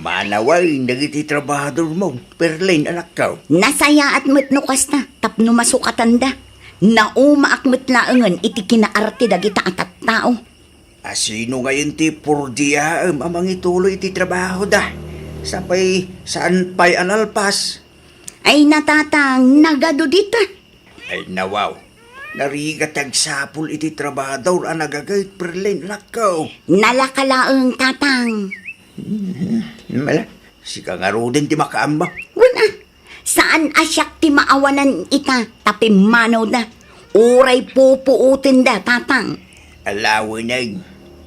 Manaway, nagiti trabahador mo. Perlin, anak ka. Nasaya at metnukas na, tapno masukatanda. Nauma ak metlaengen iti kinaarte dagita atat tao. Asino ngayon ti purdiyaam amang ituloy ti trabaho da. Sapay saan pa'y analpas. Ay natatang, nagado dita. Ay nawaw, narigat agsapul iti trabahador ang nagagayt Perlin, anak ka. Nalakalaeng tatang. Mala, si kangarudin ti makaamba. Wala, saan asyak ti maawanan ita, tapi manaw da. Uray pupuutin da, tatang. Alawin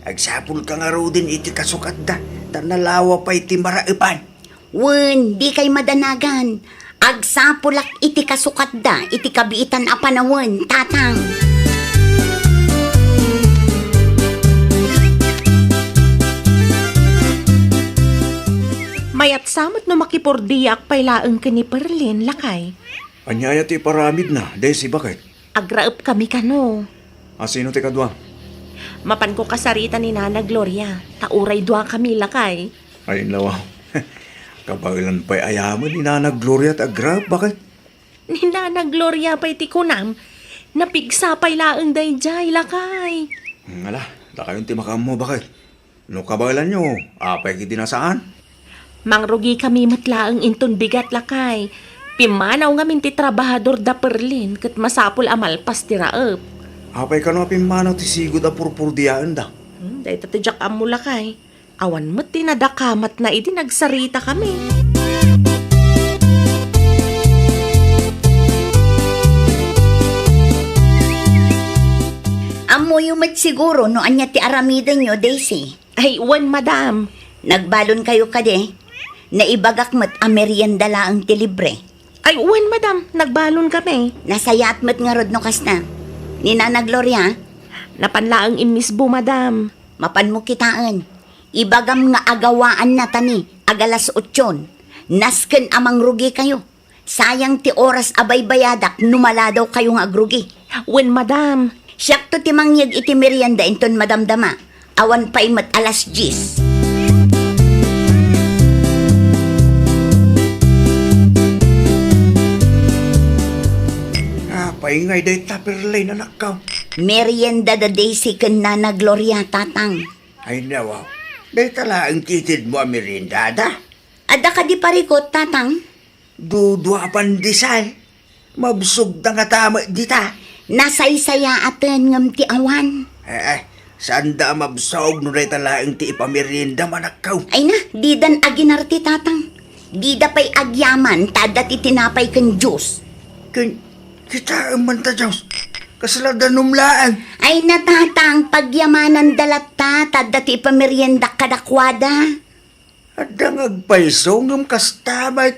agsapul kangarudin iti kasukat da. Tanalawa pa iti maraipan. Wen, di kay madanagan. Agsapulak iti kasukat da, iti kabiitan a panawon, tatang. Mayat samot no makipurdiyak pailaeng ka ni Perlin, lakay. Anyaya ti paramid na, Desi, bakit? Agraep kami kano. Asino ti kadwa? Mapan ko kasarita ni Nana Gloria. Tauray dua kami, lakay. Ay, nawaw. Kabagilan pa'y ayaman ni Nana Gloria at Agrab, bakit? Ni Nana Gloria pa'y tikunam. Napigsa pailaeng dayjay, lakay. Ala, lakayon ti makam mo, bakit? No kabagilan nyo, apay kiti nasaan? Mangrugi kami matlaeng inton bigat, lakay. Pimanaw ngamin ti trabahador da Perlin kat masapul amalpas ti raep. Apay ka no apimanaw ti sigod a purpurdiyaan da. Dahil tatadyak amo, lakay. Awan mo't tinadakamat na iti nagsarita kami. Amo yumat siguro no anya ti aramidan nyo, Daisy. Ay, wan, madam. Nagbalon kayo kade. Naibagak mat a merienda laang ti libre. Ay, wan, madam. Nagbalon kami. Nasayat mat nga rod no kas na. Ni Nana Gloria, Napanlaang imisbo, madam. mapan mo kitaan. Ibagam nga agawaan na tani, agalas 8. Nasken amang rugi kayo. Sayang ti oras abay bayadak, numala daw kayo nga agrugi. Wan, madam. Siyak to ti mangyag iti merienda inton madamdama. Awan pa imat alas 10. Paingay day ta Perlin, anak ka. Merienda da Daisy ken Nana Gloria, tatang. Ay nawaw, day tala ang kitid mo merindada. Ada ka di parikot, tatang? Dudwa pandisal. Mabsog na nga tama dita. Nasaysaya aten ngam ti awan. Saan da mabsog no day tala ang ti ipamerinda manak ka. Ay na, di dan aginarti, tatang. Di da pa'y agyaman, tada ti tinapay ken juice. Kita man ta Diyos. Kasaladan numlaan. Ay na, tatang, pagyamanan dalata, tada ti ipamerienda kadakwada. At dangagpaiso ng kastamay.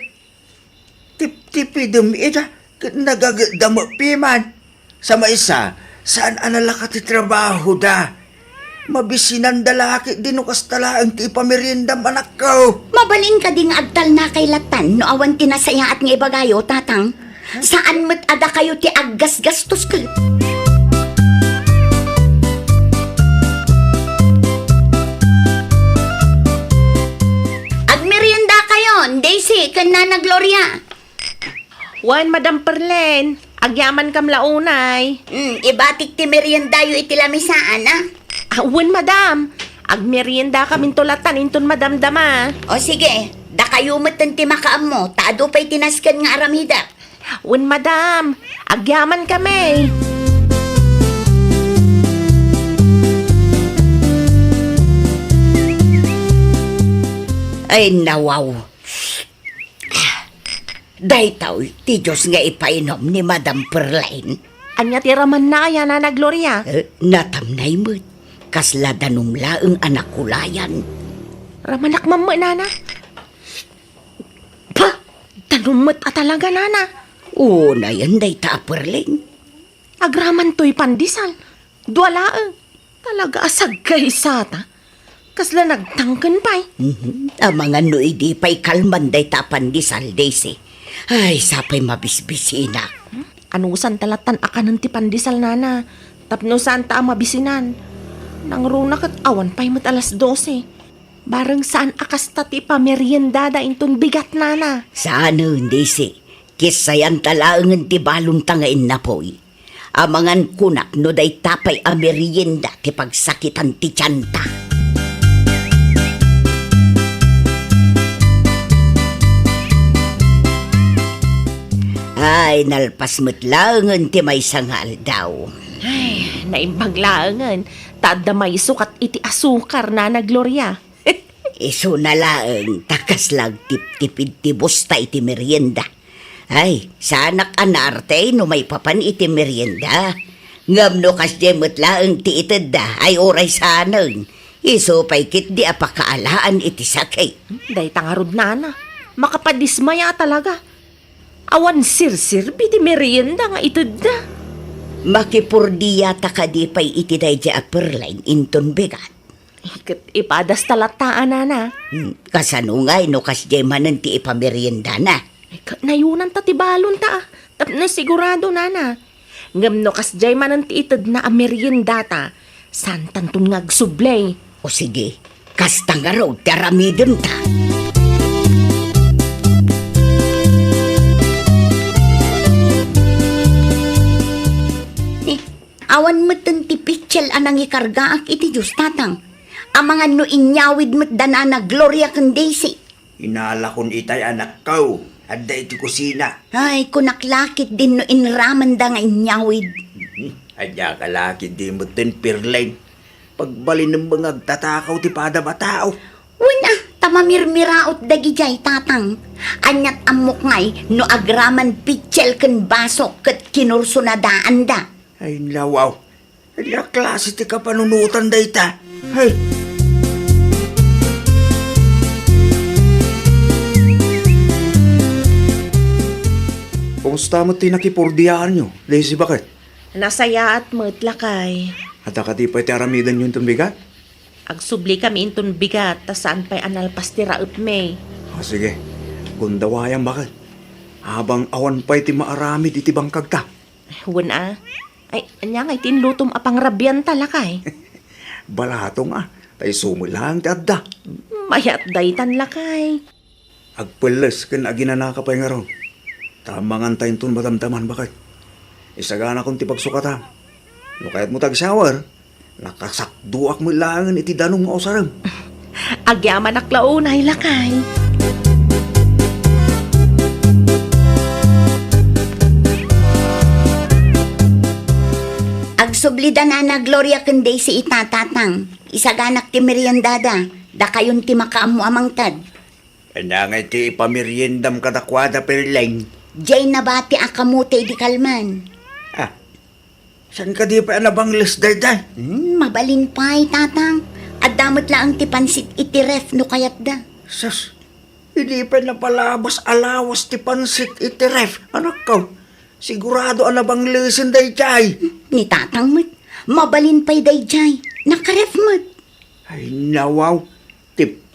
Tip-tipidum ita. Nagagadamo piman. Sa maisa, saan analaka ti trabaho da? Mabisinan dalaki dinukas tala ang ti ipamerienda manak ko. Mabalin ka ding agtal na kay latan, no awan tinasaya at nga ibagayo, tatang. Saan mo't ada kayo ti aggas-gastos ka? Agmerienda kayo, Daisy, ken Nana Gloria. Wan, madam Perlin. Agyaman kam launay. Ibatik ti meriendayo iti lamisaan, ah? Wan, madam. Agmerienda kamin tulatan inton madamdama. O sige, da kayo mo't ti makaam mo, taado pa'y tinaskan nga aramida. Wan, madam. Agyaman kami. Ay, nawaw. Dahitaw, ti Diyos nga ipainom ni Madam Perlin. Anya tiraman na kaya, Nana Gloria. Natamnay mo't, kasla danumla ang anak kulayan. Ramanak mamma, Nana. Pa! Tanumot at talaga, Nana. Oo na yan, dahita Perlin. Agraman to'y pandisal. Duwalaang. Talaga asag kay sata. Kasla nagtangkan pa'y. Ang mga nuidi pa'y kalman dahita pandisal, Daisy. Ay, sapay mabisbisina. Anusan talatan akanan ti pandisal, Nana. Tapno saan ta ang mabisinan. Nang runak at awan pa'y mat alas 12. Barang saan akas tati pamerienda da inton bigat nana. Sana hindi si, kisayan talaangan ti balong tangain na po'y. Amangan kunak no day tapay a merienda ti pagsakitan ti tiyanta. Ay, nalpas mo't langan ti may sangal daw. Ay, naimbaglaangan. Tada may sukat iti asukar nana Gloria. Iso na lang, takas lang tip-tipid ti busta iti merienda. Ay, sanak anarte no may papan iti merienda. Ngam no kas jemot lang ti ited da, ay oray sanang. Iso pay kit di apakaalaan iti sakay. Day tangarod nana. Makapadismaya talaga. Awan sirsir biti merienda nga itud da. Makipurdiya takadipay iti dayja a perlain inton bigat. Ikat ipadas talataan nana. Kasanungay no kas jemanan ti ipamerienda na. Ikat nayunan ta ti balon ta. Tap na sigurado nana. Ngam no kas jay manan ti ited na merienda ta. Santan tun ngagsublay. O sige, kasta nga raw taramidon ta. Awan mo ti pitchel anang ikargaak iti Diyos tatang. Amangan no inyawid mo't danana Gloria kang Daisy. Inala kon itay anak ko. Adda iti kusina. Ay, kunaklakit din no inraman da nga inyawid. Adya kalaki di mo tin pirlain. Pagbalin ng mga tatakaw ti pada batao. Una, tamamirmiraot dagi jay tatang. Anyat amok ngay no agraman pitchel kan baso kat kinurso na daan da. Ay lawaw. Adya klase ti kapanunutan da ita. Ay. Kumusta mo tinakipurdiyaan nyo? Lazy bakit? Nasaya at matlakay. At akati pa iti aramidan yun itong bigat? Agsubli kami intun bigat, ta saan pa'y analpas ti raot me. Sige, gundawayang bakit? Habang awan pa iti maaramid iti bangkag ta. Wala. Ay, anya nga itinlutom apang rabyan talakay. Balatong tay sumulang ti adda. Mayat daytan lakay. Agpeles ken aginanaka pa'y nga ron. Tamangan tayo itong matamtaman bakit? Isagana kong ti pagsukata. No kahit mo tag-shower, nakasakduak mo langan iti danong nga osarang. Agyaman aklaunay lakay. Agsublida na na Gloria kang Daisy itatatang. Isaganak ti meriendada. Da kayon ti makaamu amang tad. Anangay ti ipameriendam kadakwada pirlain. Jay nabati akamote di kalman. Ah, saan ka di pa anabangles day? Mabalin pa'y tatang. At damot lang ti pansit iti ref no kayat da. Sus, hindi pa na palabas alawas ti pansit iti ref. Anak ko, sigurado anabanglesin day jay. Ni tatang mat, mabalin pa'y day jay. Nakaref mat. Ay nawaw,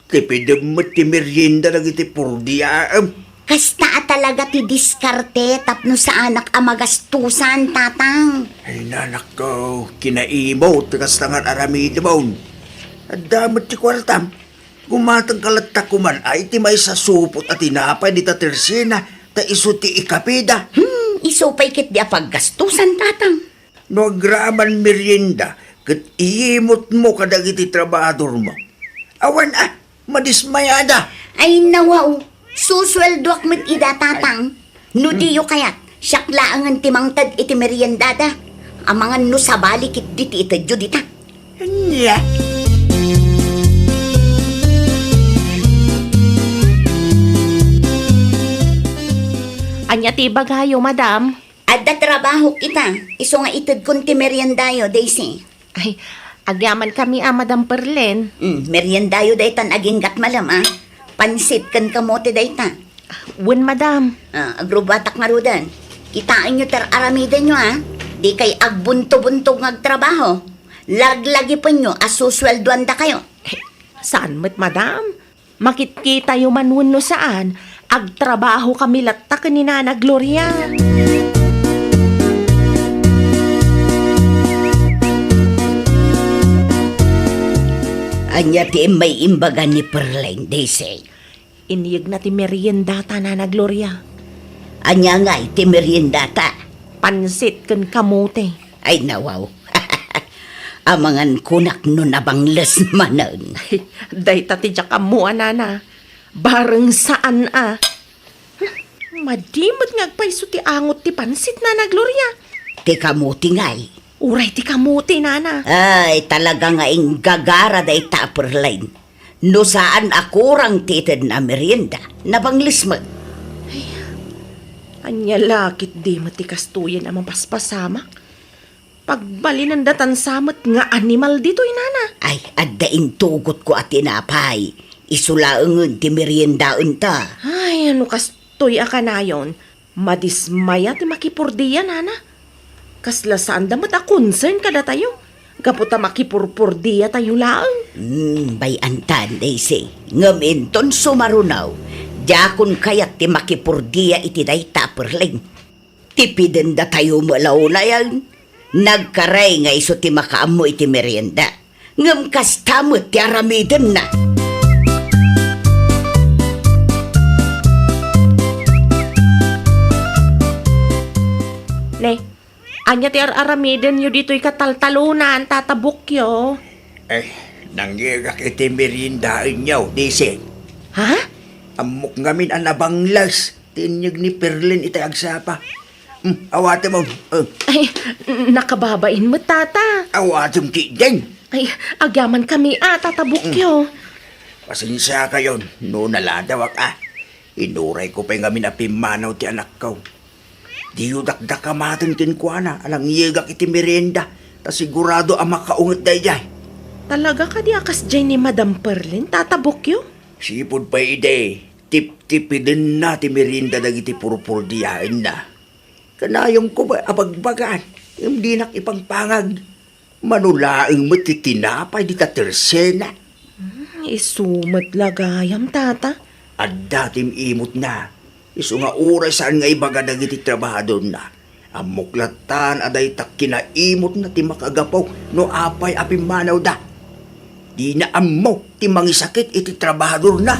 tipidem mo ti merienda na iti purdiyaam. Kasta talaga ti diskarte tapno sa anak amagastusan tatang. Ay nanak ko, kinaimot, kastangan aramid mo. At damot ti kwartam. Gumatang kalatak kuman ay ti may sasupot at tinapay di ta tersina, ta iso ti ikapida. Isupay kit di apaggastusan tatang. No agraman merienda, kat iimot mo kadag iti trabador mo. Awan madismayada. Ay nawaw, susweldoak mit ida tatang. No diyo kayat, syaklaangan timangtad iti meriendada. Amangan no sabali kit diti itadyo dita. Anya. Anya ti bagayo, madam. Adda trabaho kita, iso nga itad kun ti meriendayo, Daisy. Ay, agyaman kami madam Perlen. Meriendayo daytan aging gatmalam Pansit kan kamote dayta. Wen, madam. Agrubatak nga rudan. Kitaan nyo tar aramidan nyo Di kay agbunto-bunto ngagtrabaho. Laglagi pa nyo asusweldoan da kayo. Saan met, madam? Makitkita yung manun no saan. Agtrabaho kami latta ni Nana Gloria. Anya ti may imbaga ni Perleng, Daisy. Iniyag na ti meriendata, Nana Gloria. Anya nga iti meriendata. Pansit kan kamote. Ay nawaw. Amangan kunak no nabangles manan. Day tati dya kamuan, Nana. Bareng saan Madimot ngagpaiso ti angot ti pansit, Nana Gloria. Ti kamuti ngay. Uray ti kamote, Nana. Ay, talaga nga ing gagara day ta Perleng. No saan akurang titid na merienda, nabangles mo. Anya lakit di matikas tuyen ang mapaspasamak. Pagbali ng datan samot nga animal dito'y, Nana. Ay, addaing tugot ko at tinapay. Isulaangon ti meriendaon ta. Ay, ano kastoy akanayon. Madismaya ti makipurdiya, Nana. Kasla saan damat a concern kada tayo. Kaputa makipurpurdiya tayo laang. Bayantan, Daisy. Ngaminton sumarunaw. Jakon kayat ti makipurdiya iti day ta Perleng. Tipiden da tayo malaw na yan. Nagkaray nga iso ti makaamo iti merienda. Ngam kastamot ti aramiden na. Ne, anya ti aramiden yo dito'y kataltalunan, tatabukyo. Nangyagak iti meriendaan niyaw, Daisy. Ha? Amok ngamin ang nabanglas. Tinyag ni Perlin iti agsapa. Awate mo. Ay, nakababain mo, tata. Awate mo kideng. Ay, agyaman kami, tatabukyo. Pasensya kayon. No naladawak Inuray ko pa ngamin na pimanaw ti anak ko. Di yu dakdak kamatin kinkwana. Alang yegak iti merienda. Ta sigurado ang makaungot dayjay. Talaga ka di akas dyan ni Madam Perlin, tatabukyo? Sipod pa ide. Tip-tipidin na ti merienda dagiti purpurdiyain na. Kanayong ko ba abagbagan. Hindi nak ipangpangag. Manulaing matitinapay di ta tersena. Isumat lagayam, tata. At datim imot na. Isu nga oras saan nga ibaga dagiti trabahador na. Amuklatan aday tak kinaimot na ti makagapaw no apay apimanaw da. Di na ammo ti mangisakit iti trabahador na.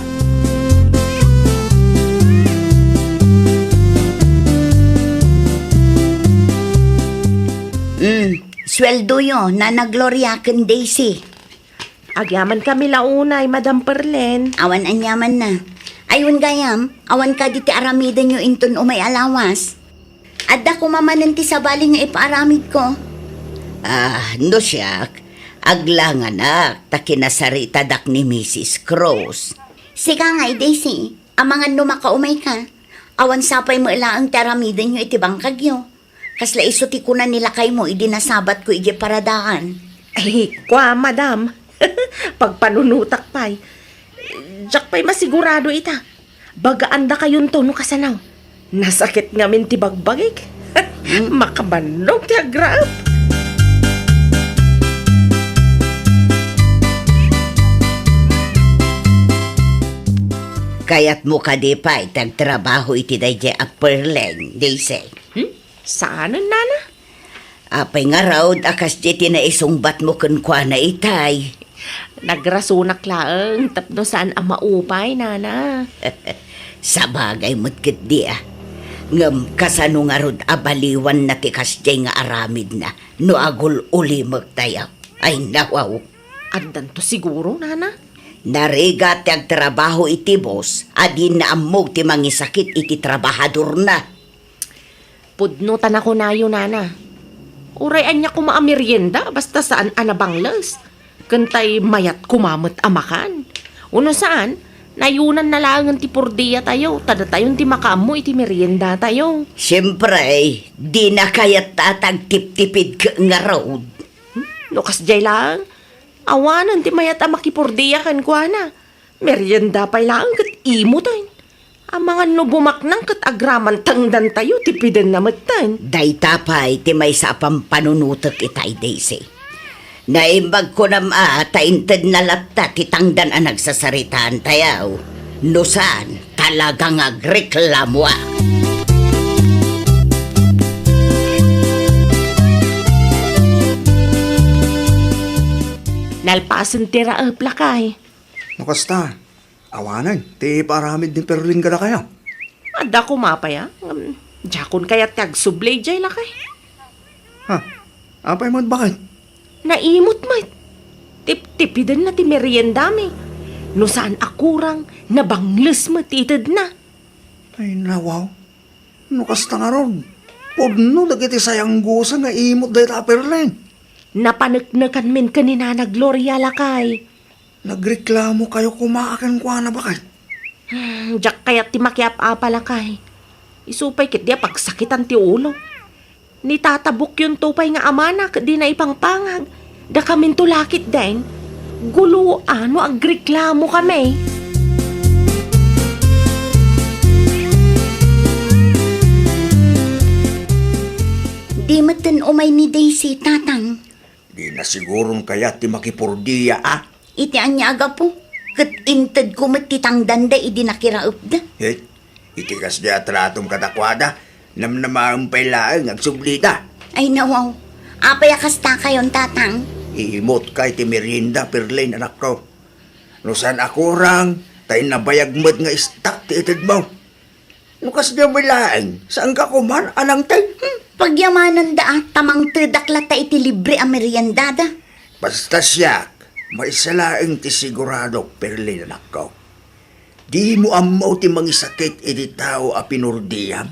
Sweldo yo, Nana Gloria ken Daisy. Agyaman kami launay, Madam Perlin. Awan anyaman na. Ayun gayam, awan ka diti aramiden yo inton umay alawas. Adda ko mamanan ti sabali nga ipaaramid ko. No siyak. Aglangan anak, ta kinasarita dak ni Mrs. Cross. Sika nga, Daisy. Amangan no makaumay ka. Awan sapay mo ilaang ti aramiden yo iti bangkag yo. Kasla iso ti kunan nila kay mo, idinasabat ko iji paradaan. Ay, kwa, Madam. Pagpanunutak pa'y. Diyak pa'y masigurado ita. Bagaan da kayon to no kasanaw. Nasakit nga min ti bagbagik. Makabanog ti agrap. Kayat mo ka di pa itagtrabaho iti dayjay a Perleng, Daisy. Saan, Nana? Apay nga raw, akas di tinaisungbat mo kunkwa na itay. Nagrasunak laang, tapno saan ang maupay, Nana. Sa bagay mo't kit di Ngam kasano nga rod abaliwan na tikas jay nga aramid na, no agul uli magtayaw. Ay nawaw. Andan to siguro, Nana. Narigat ang trabaho iti boss, adin na amog ti mangisakit iti trabahador na. Pudnutan ako na yun, Nana. Uray anya kumaameryenda, basta saan anabanglas. Kantay mayat kumamot amakan. Uno saan, nayunan na lang ti purdiya tayo, tada tayon ti makaamo iti merienda tayo. Siyempre, di na kayat tatag tip-tipid ka nga road. Lukas jay lang, awanan ti mayat ang makipurdiya kan kwa na. Merienda pa'y lang kat imo tayo. Ang mga nubumaknang kat agraman tangdan tayo, tipiden na matan. Day tapay, ti may sa pampanunutok itay, Daisy. Naimbag ko na tainted na latta, titangdan ang nagsasaritaan tayaw. No saan, talagang agreklamo Nalpasan tira lakay. Nakasta, awanan, ti paramid ni Perlin ka na kayo. Ada ko mapaya. Jakon kaya tag sublay jay lakay. Ha? Apay mo bakit? Naimot mat. Tip-tipidan na ti merienda mi. No saan akurang nabangles matitid na. Ay nawaw. Nakasta nga ron. Pudno dagiti sayang gusa nga imot dahi ta Perlin. Napanagnakan min kanina na Gloria lakay. Nagreklamo kayo kumaakan ko na bakit? Jak kaya ti makiap-apa lakay. Isupay kit dia pagsakitan ti ulo. Ni tatabok yung tupay nga amanak di na ipangpangag. Da kamin tulakit din. Gulo ano agreklamo kami. Di matan umay ni Daisy, tatang. Di na sigurong kaya ti makipurdiya Iti anya aga po. Kat inted ko matitangdan da idi nakiraop da. Itikas di atratom katakwada. Namnamaang pailaang agsublida. Ay nawaw. Apay akasta kayon, tatang. Iimot kay ti merienda Perlin anak ko. No saan ako rang, tayo nabayagmad nga istak ti itid mo. Nukas niya milaang, saan ka kuman anang tay? Pagyamanan da tamang tedakla ta iti libre a meriendada. Basta siyak, may salaang ti sigurado Perlin anak ko. Di mo amaw ti mangisakit iti tao a pinurdiyam.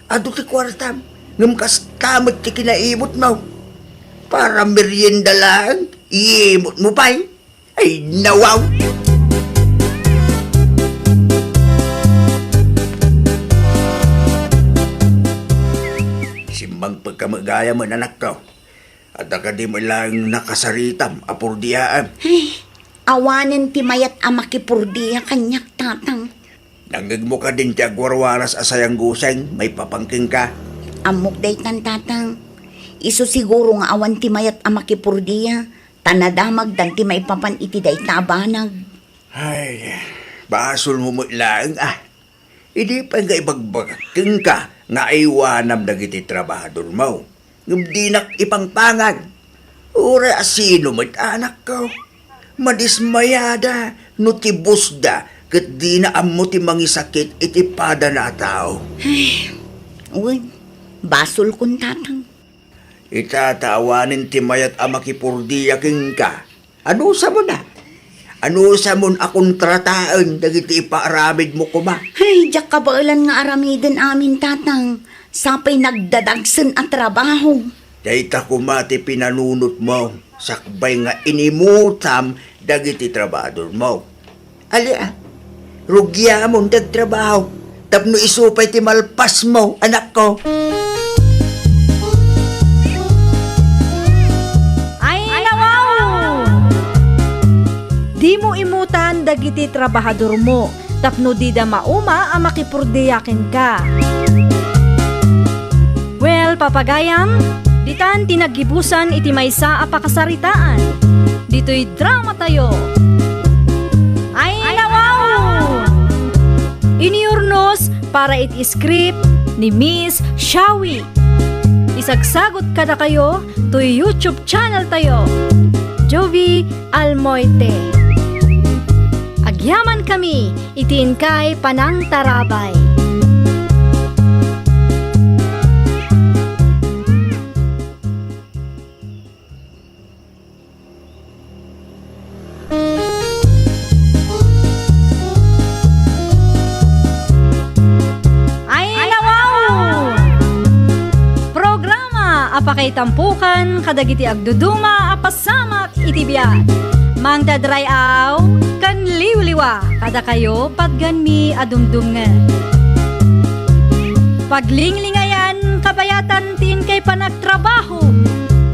Ado ti kwartam, ngam kas tamad ti kinaimot mo. Para merienda lang, iimot mo pa Ay, nawaw! Simbang pagkamagaya mo anak ko. At akadi mo lang nakasaritam, apurdiyaan. Ay, awanen ti mayat a makipurdiya kanyak, tatang. Nangag mo ka din ti agwarwaras asayang guseng, may papangking ka. Amok day tan, tatang. Iso siguro nga awan ti mayat a makipurdiya. Tanadamag dan ti maipapan iti day tabanag. Ay, basol mo lang Hindi pa nga ibagbagking ka nga iwanam dagiti trabahador mo. Ngam di nak ipangpangan. Ura asino mo't anak ko. Madismayada no ti busda kat di na amo ti mangisakit iti pada na tao. Uy, basol kun, tatang. Itatawanin ti mayat a makipurdiyaking ka. Ano sa mo na? Ano sa mon akong trataan dagiti ipaaramid mo kuma? Ay, diyak kabailan nga aramiden amin, tatang. Sapay nagdadagsen at trabaho. Dahita kumati pinanunot mo. Sakbay nga inimutam dagiti trabador mo. Alia, rugya mong dagtrabaho. Tapno isupay ti malpas mo, anak ko. Di mo imutan dagiti trabahador mo, tapno di da mauma a makipurdiyakin ka. Well, papagayam, ditan tinagibusan iti maysa a pakasaritaan. Dito'y drama tayo. Ay, nawaw! Iniurnos para iti script ni Miss Shawi. Isagsagot ka na kayo to YouTube channel tayo. Jovi Almoite. Agyaman kami, itin kay Panang Tarabay. Ay, nawaw! Programa apakay tampukan kadagiti agduduma apasamak itibiyat. Mang dadray aw, kan liwliwa, kada kayo pagganmi adumdungan. Paglinglingayan, kabayatan tin kay panagtrabaho,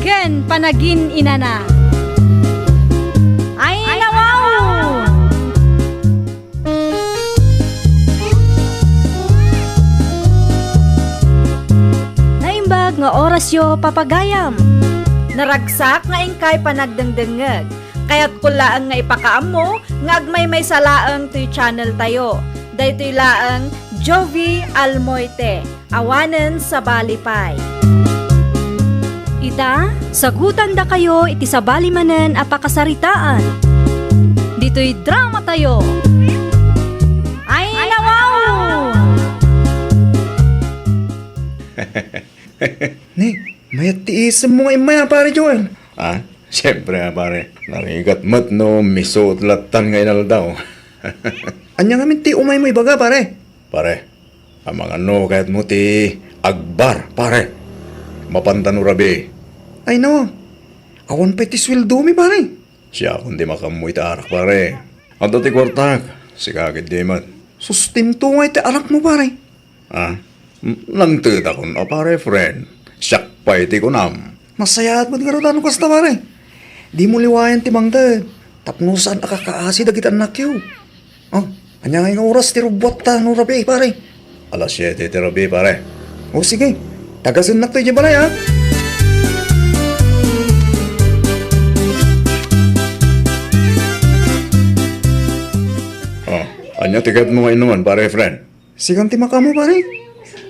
ken panagin inana. Ay, nawaw! Naimbag nga orasyo papagayam. Naragsak nga ingkay panagdengdengeg. Kaya't kulaang nga ipakaam mo, nga agmay may salaang to'y channel tayo. Dahito'y laang Jovi Almoite, awanen sa Balipay. Ita, sagutan da kayo iti sabali manen a pakasaritaan. Dito'y drama tayo. Ay, nawaw! Ni, mayat tiisan mo nga imaya, pare Joel. Ah, siyempre pare. Narigat mat no, miso at latan nga inal daw. Anya nga minti umay mo ibaga, pare. Pare, ang mga no, kahit mo ti agbar, pare. Mapantano rabi. Ay no, awan pa ti sweldo mi, pare. Siya kundi makamoy ta arak, pare. Ang dati kwartak, si kagid di man. Sustinto nga iti arak mo, pare. Ah, nangtita ko na, pare, friend. Siyak pa iti ko nam. Masaya at madgarutan ko kasta, pare. Di mo liwayan ti mangda. Tapno saan akakaasi dagit anak yaw. Oh, anya nga oras ti robot ta no rabi, pare. Alas 7 ti rabi, pare. O sige, tagasin na tayo balay, ha? Oh, anya tigat mo ngayon naman, pare, friend. Sigang ti makamu, pare.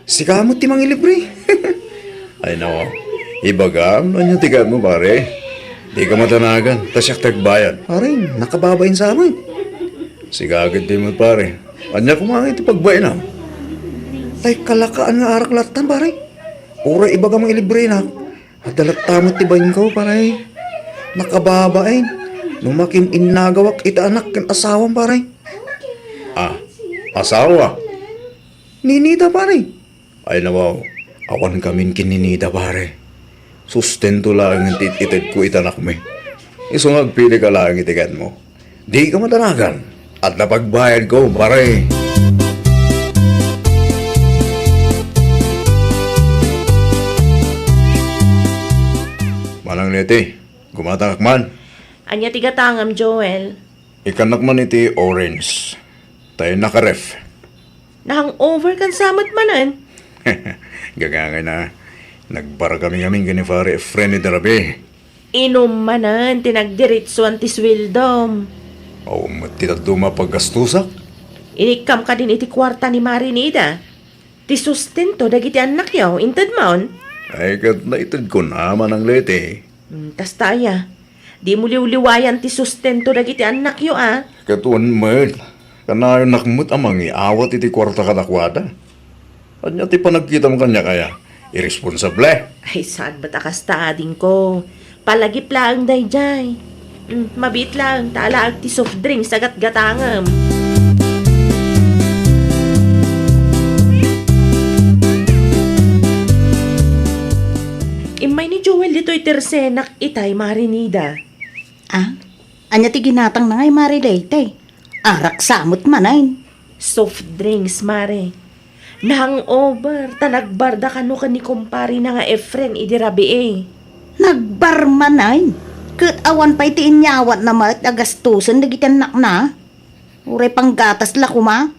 Sikamot ti mangilibre. Ay, nako. Ibagam, anya tigat mo, pare. Di ka matanagan, tasyak tagbayan. Pare, nakababayin sa amin. Sigagad di mo, pare. Anya kumangin ti pagbayan na. Tay kalakaan nga arak latan, pare. Ura ibaga mga ilibre na. Adalat tamot ti bayin ko, pare. Nakababayin. Numakin inagawak ita anak kan asawang, pare. Ah, asawa? Ninita, pare. Ay nawaw, awan kamin kininita, pare. Sustento lang ang tititid ko itanak mo. Iso magpili ka lang itigan mo. Di ka matanagan. At napagbayad ko, pare. Manang niti, gumatangak man. Anya tigatangam, Joel. Ikanak man iti orange. Tayo nakaref. Nahang-over kan samat manan. Gagangay na. Nagbar kami gani pare, friend ni Darabi. Inom manan, tinagdiritsuan ti swildom. O matitag dumapagastusak. Inikam ka din iti kwarta ni Marinida. Ti sustento dagiti anak yaw, intad maon. Ay kat naitid ko naman ang lete. Tas taya, di mo liwliwayan ti sustento dagiti anak yaw Katuan man, kanayon nakmut amang iawat iti kwarta kadakwada. Anya ti panagkita mo kanya kaya, irresponsable. Ay, saan ba't akas taading ko? Palagip lang dayjay. Mabit lang, talaag ti soft drinks sagat gatangam. Imay ni Joel dito'y tersenak itay Marinida. Ah, anya ti ginatang na ngay marilate. Arak samot manayin. Soft drinks, Mare. Nahang-over, tanagbarda kano ka ni kumpari na nga Efren idirabi Nagbarmanay. Kat awan pa iti inyawat na mat agastusan dagitan nak na. Uray pang gatas la kuma.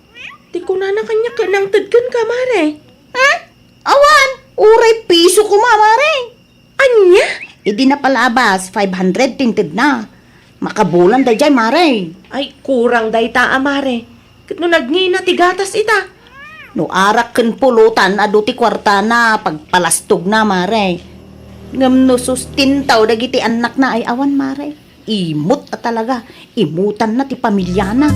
Di ko na kanya ka nang tadkan ka, Mare. Awan, uray piso kuma, mare. Anya? Idi na palabas, 500 tinted na. Makabulan da dyan, mare. Ay, kurang day taa, Mare. Kat no nagngina tigatas ita. No arak ken pulutan adu ti kwarta na pagpalastog na, mare. Ngam no sustintaw dagiti anak na ay awan, mare. Imut at talaga. Imutan na ti pamilya na.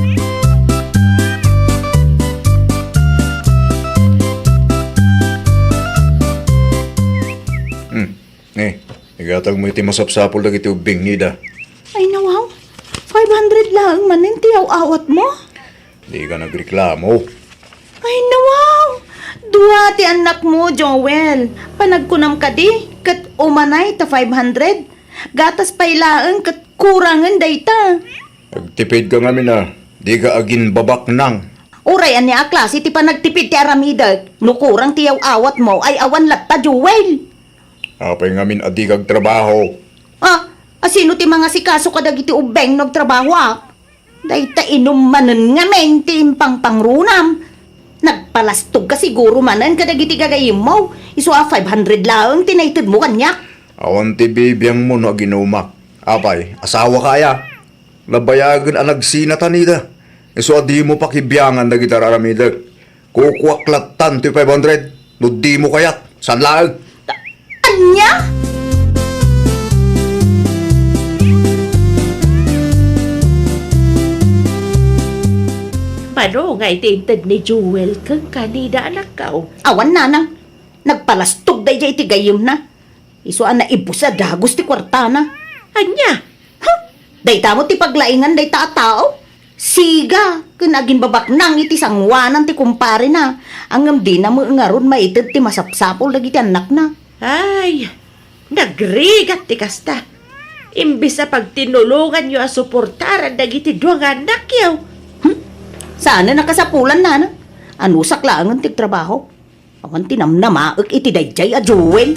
Igatag mo iti masapsapol dagiti ubing nida. Ay nawaw, 500 lang manin ti awat mo. Di ka nagreklamo. Ay nawaw, duwa ti anak mo, Joel. Panagkunam ka di, kat umanay ta 500. Gatas pailaan kat kurangan dayta. Nagtipid ka nga na. Di ka agin babak nang. Uray ani a klase ti panagtipid ti aramida. Nukurang ti awat mo ay awan latta, Joel. Apay ngamin adi kag trabaho. Ah, asino ti mga sikaso kadagiti ubeng nagtrabaho Dayta inom manen nga men ti impang pangrunam. Nagpalastog ka siguro manen kadagiti gagayim mo. Iso 500 lang tinaytid mo kanyak. Awan ti bibiyang mo na ginumak. Apay, asawa kaya. Labayagan ang nagsinatan nida. Iso adi mo pakibiyangan na gitar aramidag. Kukwaklat tan ti 500. No di mo kayat. San laag? Anya? Pano nga itinted ni Jewel kang kanida anak ka o. Awan nanang, nagpalastog day iti gayom na. Isuan na ibusa dagos ti kwarta na. Anya? Dayta mo ti paglaingan dayta a tao. Siga, kunagin babak nang iti sangwanan ti kumpare na. Angam di na mo ngaron maited ti masapsapol dagiti anak na. Ay, nagrigat ti kasta. Imbis sa pagtinulungan nyo a suportaran dagiti duwang anak yaw. Sana nakasapulan na na. Ano saklangan ti trabaho? Awan tinamnamaak iti dayjay a Joel.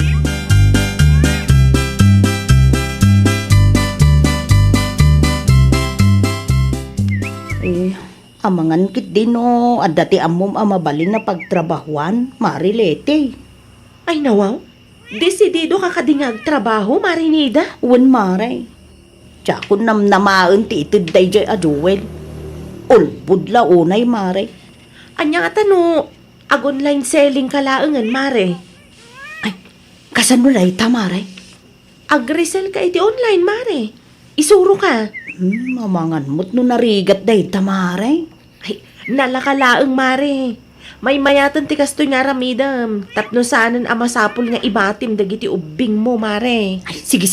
Amangan kit din no, at dati amom amabalin na pagtrabahuan, marilete. Ay nawaw, desidido ka kadingag trabaho, Marinida. Uwan maray. Tsakon namnamaan ti itid dayjay a Joel. Ulbud la unay maray. Anya nga tano, ag-online selling kalaangan, Mare. Ay, kasan mo layta maray? Ag-resell ka iti online, Mare. Isuro ka. Mamangan mo't no narigat dayta maray. Ay, nalakalaang, Mare. May mayatan ti kasto nga ramidam. Tapno saanan amasapol nga ibatim dagiti ubing mo, Mare. Ay, sige.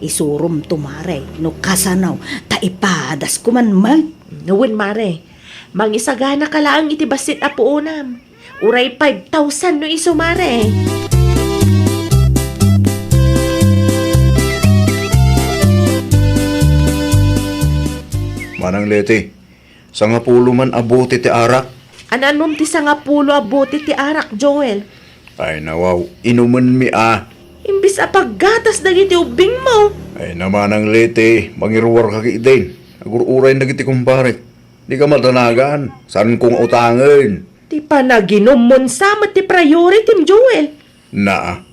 Isurum to maray. No kasanaw, taipadas ko man man. Nawin, Mare. Mangisagana ka lang iti basit apuunam. Uray 5,000 no iso, Mare. Manang Leti, sa nga pulo man abuti ti arak. Ananom ti sangapulo abuti ti arak, Joel. Ay nawaw, inuman mi Imbis a paggatas dagiti ubing mo. Ay naman ang Leti, mangiruwar ka kitin. Agururay na kiti kumpare. Di ka matanagan, saan kong utangan? Ti panaginom mon samat ti priority, Joel. Na,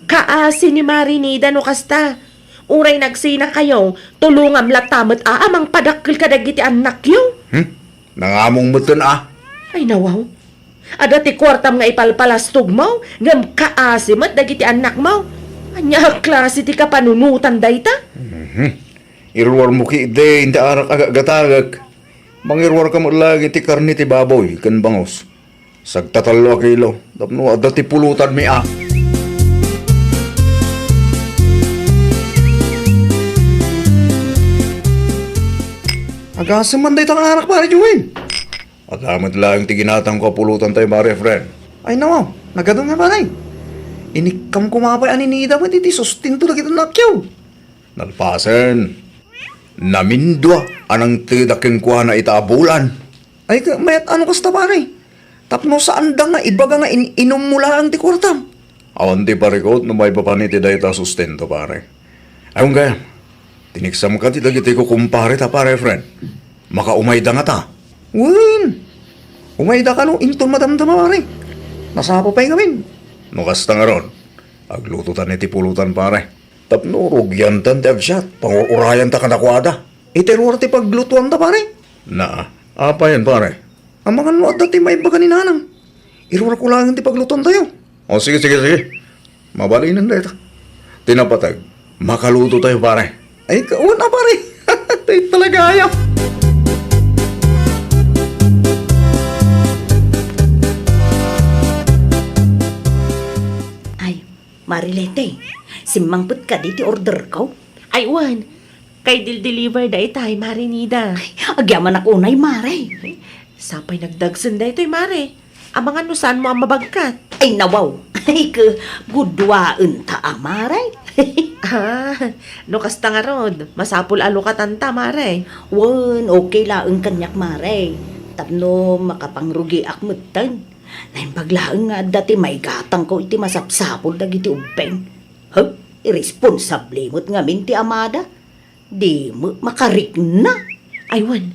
Kaasi ni Marinida no kasta. Uray nagsina kayo, tulungam latamat amang padakkel ka dagiti anak yo. nangamong mo Ay nawaw. Ada ti kwartam nga ipalpalastog mo, ngam kaasi mat dagiti anak mo. Anya klase ti kapanunutan dayta? Iruwar mo kitin, ti arak agak-gatagak. Mangiruwar ka mo lagi ti karni ti baboy, kan bangos. Sagtatalo a kilo, tapno ada ti pulutan mi Agasam man day tang arak pare Joel. Agamat lang ti ginatang ko pulutan tayo pare friend. Ay nawaw, nagadon nga pare. Inikam kumapay aninida mo ti sustinto na kita nakyaw. Nalpasen. Namindwa anang tidaking kuha na itaabulan. Ay mayat ano kasta pare. Tapno saan da nga ibaga nga inom mula ang ti kwartam. Awan ti pare ko no may papaniti da ita sustento pare. Ayun kaya. Tiniksam ka ti dagiti ko kumpare ta pare friend. Makaumay da nga ta. Win! Umay da ka no inton madamdama pare. Nasapo pa ngamin. No kasta nga ron. Agluto ta ni ti pulutan pare. Tapno rugyan tan ti agsyat. Pangurayan ta kanakwada. Iterwar ti paglutuan ta pare. Na, apa yan pare? Amangan mo at dati may baga ni nanang. Irwar ko lang ti paglutuan tayo. O sige. Mabalinan na ito. Tinapatag. Makaluto tayo pare. Ay, kawan na pare. Tayo talaga ayaw. Ay, Marilete, simangput ka di ti order ko. Ay wan, kay deliver da itay, Marinida. Agyaman ako unay, Maray. Sapay nagdagsan da ito'y, Mare. Amangan no saan mo ang mabagkat. Ay, nawaw. Ay, gudwaan ta, Maray. No kasta nga rod, masapul alukatan ta, Mare. Wan, okay laang kanyak, Maray. Tapno makapangrugi akmutan. Nahin paglaang nga dati may gatang ko iti masapsapol dagiti ubeng. Irresponsable mo't ngamin ti amada. Di mo makarik na. Aywan,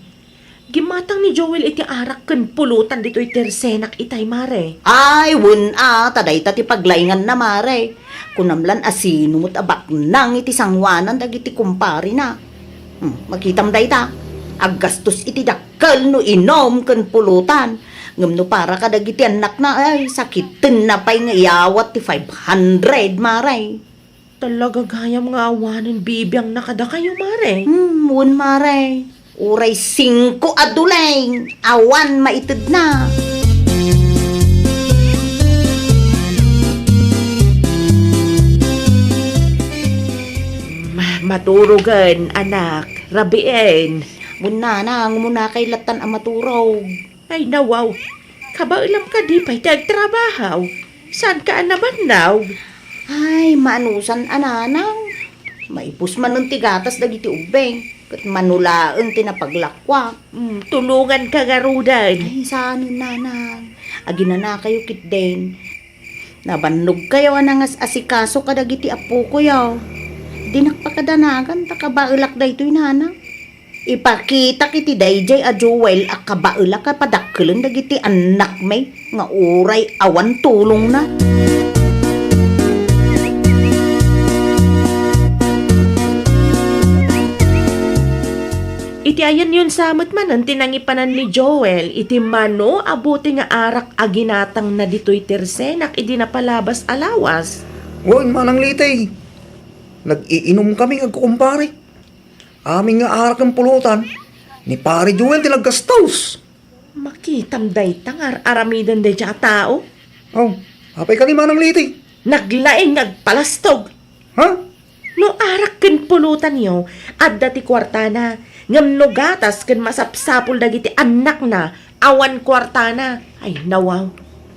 gimatang ni Joel iti arak kan pulutan dito'y tersenak itay, Mare. Ay, taday ta ti paglaingan na, Maray. Kunamlan asino mo't abak nang iti sangwanan dagiti kumpari na. Makitam day ta. Aggastos iti dakkel no inom kan pulutan. Ngam no para ka dagiti anak na ay sakitin na pay nga iawat ti 500, Maray. Talaga gayam nga awanan bibiyang nakada kayo, Mare. Maray. Uray 5 adulay, awan maited na. Maturugan, anak. Rabiin. Muna kay latan ang maturog. Ay, nawaw. Kabailam ka di pa'y tagtrabaho. Saan ka naman now? Ay, maanusan ananang. Maipus man ng tigatas dagiti ubeng. Kat manulaang tinapaglakwa. Tulungan ka garudan. Ay, saan nanang? Agina na kayo kit din. Nabannog kayo anangas asikaso kadagiti apo ko yaw. Di nakpakadanagan, takabailak da ito'y nanang. Ipakita kiti dayjay a Joel a kabailak ka padakkelan dagiti anak may nga uray awan tulong na. Iti ayan yun samot man ang tinangipanan ni Joel. Iti mano abuti nga arak aginatang na dito'y tersenak idi napalabas alawas. Huwag manang litay. Nag-iinom kami agkukumpare. Aming nga arak ng pulutan, ni pare Joel tinaggastos. Makitam day tangar aramidan day siya tao. Oh, hapay ka ni manang litay. Naglaing nagpalastog. Ha? No arak ken pulutan yo, adda ti kwartana. Ngam no gatas ken masapsapul dagiti anak na, awan kwartana. Ay nawaw.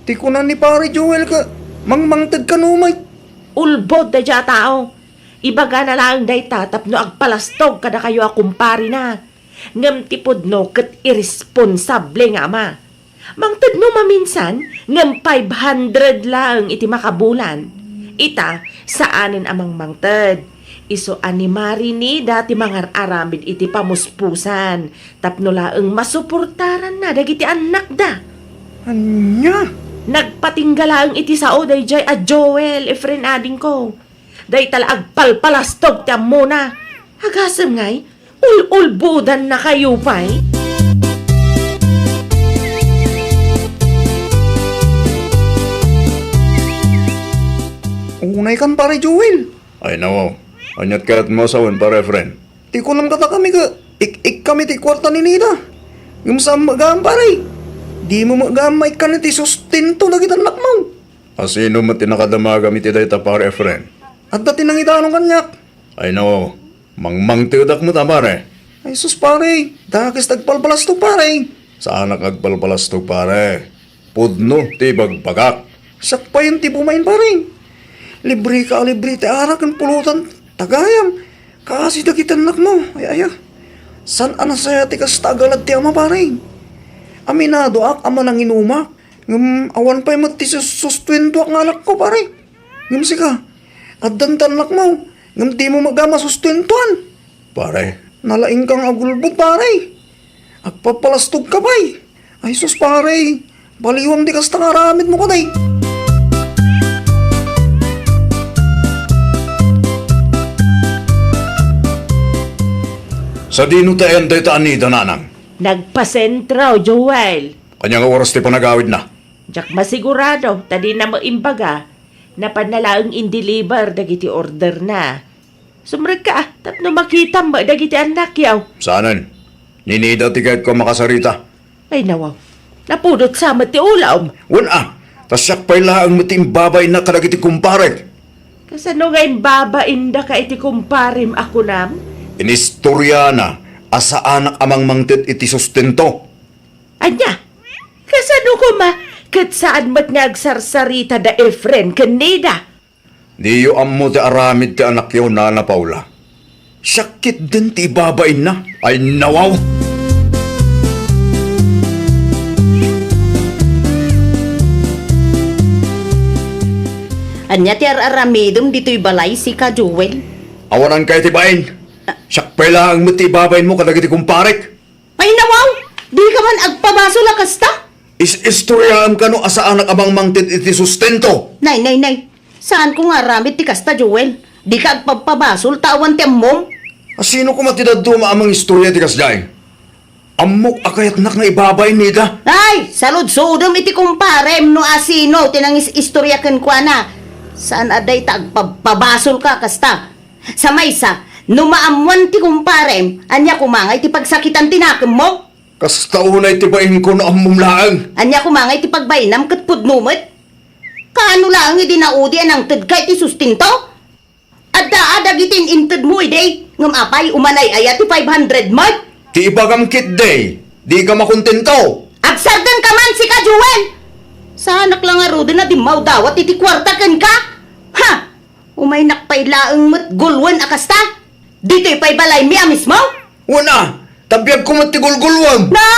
Ti kunan ni pare Joel ka, mangmangtag ka numay. Ulbod day siya tao. Ibaga na lang day tatap no agpalastog kada kayo akumpari na. Ngam tipod no ket irresponsable nga ama. Mangted no maminsan, ngam 500 lang iti makabulan. Ita, saanin amang mangted? Iso animari ni dati mangar aramid iti pamuspusan. Tapno laeng masuportaran na dagiti anak da. Anya? Nagpatinggala ang iti sao day jay a Joel, efren ading ko. Day talaag palpalastog tiyam muna. Hagasam ngay, ul-ulbudan na kayo pa'y. Unay kan pare Joel. Ay nawaw, anyat karat mo sawan pare friend. Ti kunam kata kami ka, ik kami ti kwarta ni Nida. Yung sa magam pare. Di mo magamay ka na ti sustento na kita anak mo. Asino mo tinakadamaga mi tiday ta pare friend. At dati nang itanong kanyak. Ay nawaw, mangmangtiudak mo ta pare. Ay sus pare, dakis tagpalpalas to pare. Sa anak agpalpalastog pare. Pudno ti bagpagak. Sak pa yun ti bumain pare. Libre ka libre ti arak ang pulutan. Tagayam. Kasi dakitan anak mo. Ay. San anasaya ti kas tagalad ti ama pare. Aminado ak ama nang inumak. Ngam awan pa yung ti sustwento ak ng anak ko pare. Ngam sika. At dantan anak mo. Ngam di mo magama sustentuan. Pare, Nalaing kang agulbot pare. Agpapalastog ka bay. Ay sus pare. Baliwang di kas tangaramid mo ka day. sa dino tayan day ta anita nanang. Nagpasentraw, Joel. Kanya nga oras ti panagawid na. Diyak masigurado, tadi na mo imbaga, na panalaang in-deliver dagiti order na. Sumrag ka, tapno makita mo dagiti anak yaw. Saanan? Ninida ti kahit ko makasarita. Ay nawaw, napudot sa ti ulam. Wan tasyak pa'y laang mating babay na kadagiti kumpare. Kasano nga'y babain da ka iti kumparim ako nam? Inistorya na, asa anak amang mangtit iti sustento. Anya, kasano ko kat saan mat ngagsarsarita da Efren kanida? Diyo ammo ti aramid ti anak yaw na Paula. Sakit din ti babain na. Ay nawaw! Anya ti aramidom dito'y balay si ka Joel. Awanan kay ti bain. Sakpay lang mo ti babain mo kadagiti kumparek. Ay nawaw! Di ka man agpabaso la kasta? Is-istoryaam ka no asa anak amang mangtit iti sustento. Nay. Saan ko nga ramit ti kasta Joel? Di ka agpapabasol tawan ti ammom? Asino ko matidaduma amang istorya ti kasday? Amok akayat nak nga ibabay nida. Ay, salud-sudom iti kumparem no asino tinangis istorya ken kwa na. Saan aday ta agpapabasol ka kasta? Sa maysa, Numaamuan ti kumparem, anya kumangay ti pagsakitan tinakam mo. Kas taunay tibain ko na amom laang. Anya kumangay ti pagbainam kat pudnumot. Kaano lang idinaudi anang ted kay ti sustinto? Adda gitin inted mo ide, ngam apay umanay aya ti 500 mat. Ti ibagam kit day. Di ka makontento. Agsardan ka man si ka, Joel! Sa anak lang nga rodo na di maudawat iti kwarta kan ka? Ha! Umay nakpay laang mat gulwan akasta? Dito'y pay balay mi amis mo? Wana, tabiyag ko matigulgulwang. Na!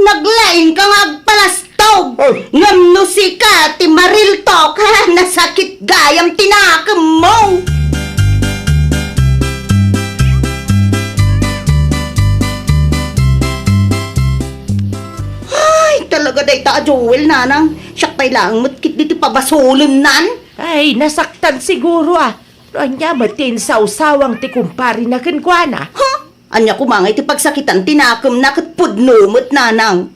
Naglain ka nga agpalastog! Oh. Ngamno si ka, ti maril tok ha! Nasakit gayam tinakam mo! Ay, talaga day ta, Joel, nanang. Siyak pay lang matkit dito pabasulon nan. Ay, nasaktan siguro ah. Anya matin sa usawang ti kumpari na kenkwana. Ha? Anya kumangay ti pagsakitan tinakam na kat pudnumot, nanang.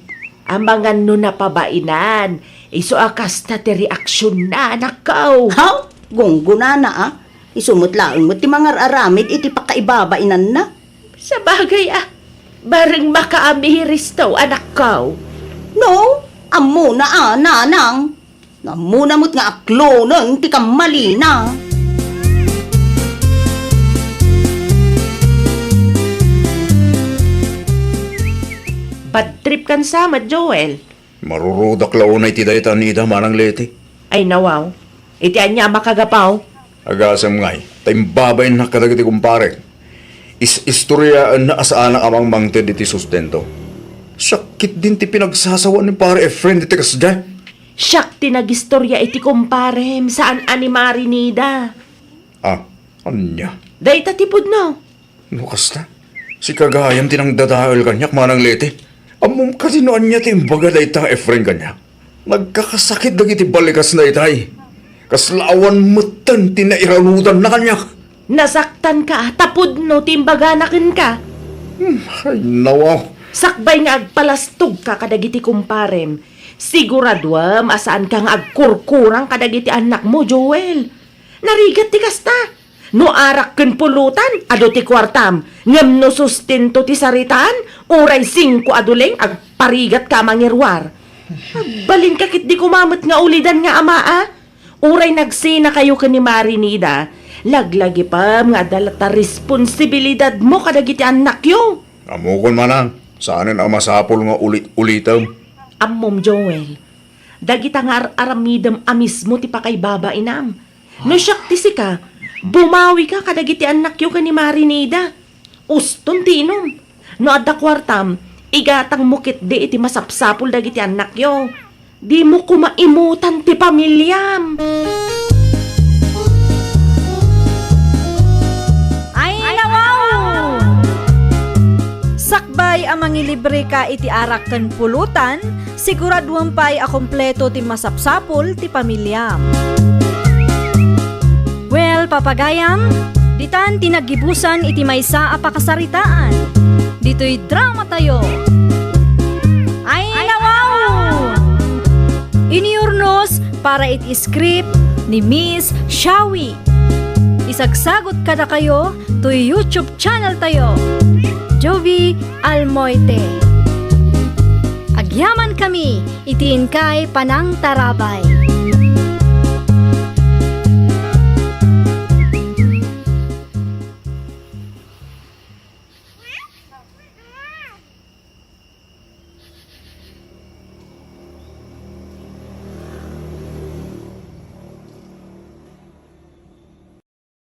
Amangan no napabainan. Iso akas na ti reaksyon na anak ko. Ha? Gongguna na ah. Isumot lang mo ti mga aramid iti pakaibabainan na. Sa bagay ah. Bareng makaamihiris daw anak ko. No, amo na nanang. Amo na mo't nga aklo nang ti kamali na. Bad trip kan sama, Joel. Marurudak launay ti dayta nida manang leti. Ay nawaw. Iti anya makagapaw. Agasam ngay, taimbabay na kadagiti kumpare. Istoryaan na asaan ang amang mangted iti sustento. Sakit din ti pinagsasawa ni pare friend iti kasda. Siyak tinagistorya iti kumparem saan animari nida. Ah, anya? Dahita tipod no. Nukas na. Si kagayam tinang dadaal kanyak manang leti. Amom kasi noan niya timbaga da itang friend kanya. Nagkakasakit dagiti balikas na itay. Kaslawan mutan tinairanudan na kanyak. Nasaktan ka, tapod no, timbaganakin ka. Ay, nawaw. Sakbay nga agpalastog ka kadagiti kumparem. Siguradwam asaan ka nga agkurkurang kadagiti anak mo, Joel. Narigat ti kasta. No arak ken pulutan, ado ti kwartam. Ngem no sustento ti saritaan, uray 5 aduleng agparigat ka mangirwar. Agbalin ka kit di kumamot nga ulidan nga amaa. Uray nagsina kayo ka ni Marinida. Laglagi pa nga dalata responsibilidad mo kadagiti anak yo. Amukon manang. Saanin ang masapol nga ulitam. Ammom Joel, dagita nga aramidam amis mo ti pakaybaba inam. No siyak ti sika, bumawi ka kadagiti anak yo ka ni Marinida. Uston tinom. No adda kwartam, igatang mukit di iti masapsapol dagiti anak yo. Di mo kumaimutan ti pamilyam. Sakbay ang mangilibre ka iti arak ken pulutan, siguraduhan pa'y akompleto ti masapsapol ti pamilyam. Well, papagayam, ditan tinagibusan iti maysa a pakasaritaan. Dito'y drama tayo. Ay nawaw! Iniurnos para iti script ni Miss Shawi. Isagsagot kada kayo to YouTube channel tayo. Jovi Almoite. Agyaman kami, itiin kay Panang Tarabay.